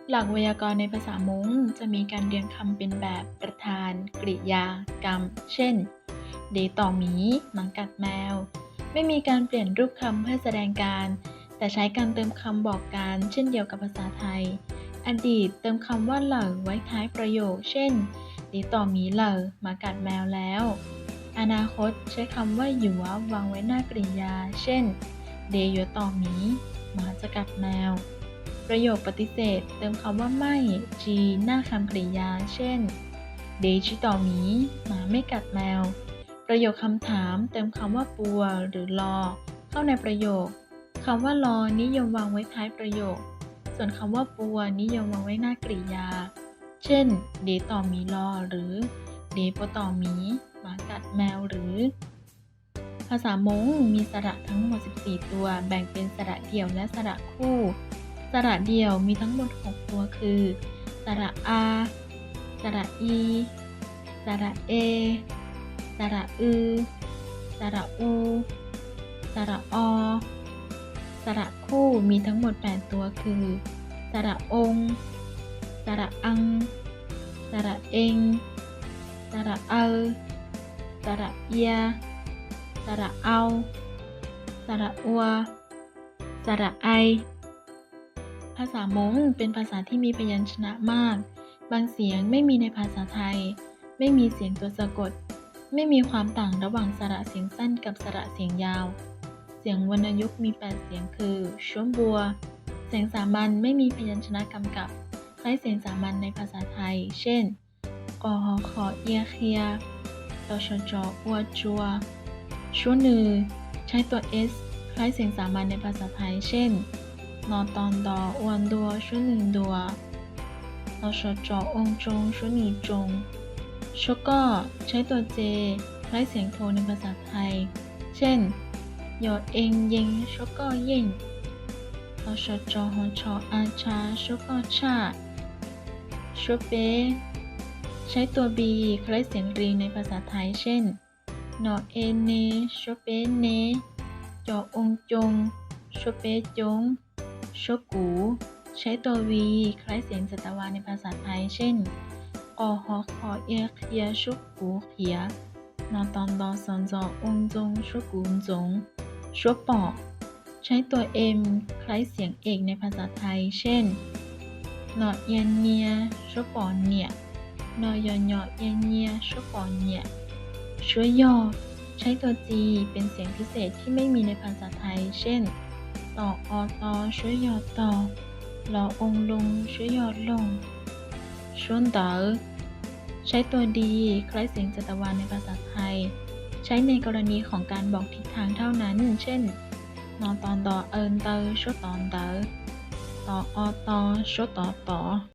หลักไวยากรณ์ในภาษามงจะมีการเรียงคำเป็นแบบประธาน กริยา กรรม เช่น เดต่อหมี หมากัดแมว ไม่มีการเปลี่ยนรูปคำเพื่อแสดงการ แต่ใช้การเติมคำบอกการเช่นเดียวกับภาษาไทย อดีตเติมคำว่าเหล่อไว้ท้ายประโยค เช่น เดต่อหมีเหล่อ หมากัดแมวแล้ว อนาคตใช้คำว่าหยัววางไว้หน้ากริยา เช่น เดหยัวต่อหมี หมาจะกัดแมว ประโยคปฏิเสธเติมคำว่าไม่ จีหน้าคำกริยา เช่น เดจิต่อหมี หมาไม่กัดแมว ประโยคคำถามเติมคำว่าปัวหรือรอเข้าในประโยค คำว่ารอนิยมวางไว้ท้ายประโยค ส่วนคำว่าปัวนิยมวางไว้หน้ากริยา เช่น เดต่อหมีรอหรือ เดปต่อหมี หมากัดแมวหรือ ภาษามงมีสระทั้งหมด 14 ตัว แบ่งเป็นสระเดี่ยวและสระคู่ สระเดี่ยวมีทั้งหมด 6 ตัวคือ สระอา สระอี สระเอ สระอือ สระอู สระอ สระคู่มีทั้งหมด 8 ตัวคือ สระอง สระอัง สระเอง สระเออ สระเอีย สระเอา สระอัว สระไอ ภาษามงเป็นภาษาที่มีพยัญชนะมาก บางเสียงไม่มีในภาษาไทย ไม่มีเสียงตัวสะกด ไม่มีความต่างระหว่างสระเสียงสั้นกับสระเสียงยาว เสียงวรรณยุกต์มี 8 เสียงคือช้วมบัว เสียงสามัญไม่มีพยัญชนะกำกับ คล้ายเสียงสามัญในภาษาไทย เช่น กหขเอียเคีย ตชจอัวจัว ชั่วนือ ใช้ตัว s คล้ายเสียงสามัญในภาษาไทย เช่น นอตอนดออวนดัวชั่วหนึ่งดัว ตชจองจงชั่วหนึ่งจง ชก็ใช้ตัว j คล้ายเสียงโทในภาษาไทย เช่น ยอเองเยงชก็เย่ง ตชจหชอาชาชก็ชา ชเป ใช้ตัว b คล้ายเสียงรีในภาษาไทย เช่น นอเอเนชเปเน จอองจงชเปจง ชกู ใช้ตัว v คล้ายเสียงจัตวาในภาษาไทย เช่น กหขเอียเคียชกูเขีย นอตอนดอซอนจอองจงชกูจง ชปอ ใช้ตัว m คล้ายเสียงเอกในภาษาไทย เช่น นอเอียนเนียชปอเนีย นอยอเอียนเนียชปอเนีย ช่วยย่อใช้ตัว g เป็นเสียงพิเศษที่ไม่มีในภาษาไทย เช่น ต่ออตอช่วยย่อต่อ รอองลงช่วยย่อลง ชวนเต๋อใช้ตัว d คล้ายเสียงจัตวาในภาษาไทย ใช้ในกรณีของการบอกทิศทางเท่านั้น เช่น นอตอนดอเอินเตอช่วยตอนเต๋อ ต่ออตอช่วยต่อต่อ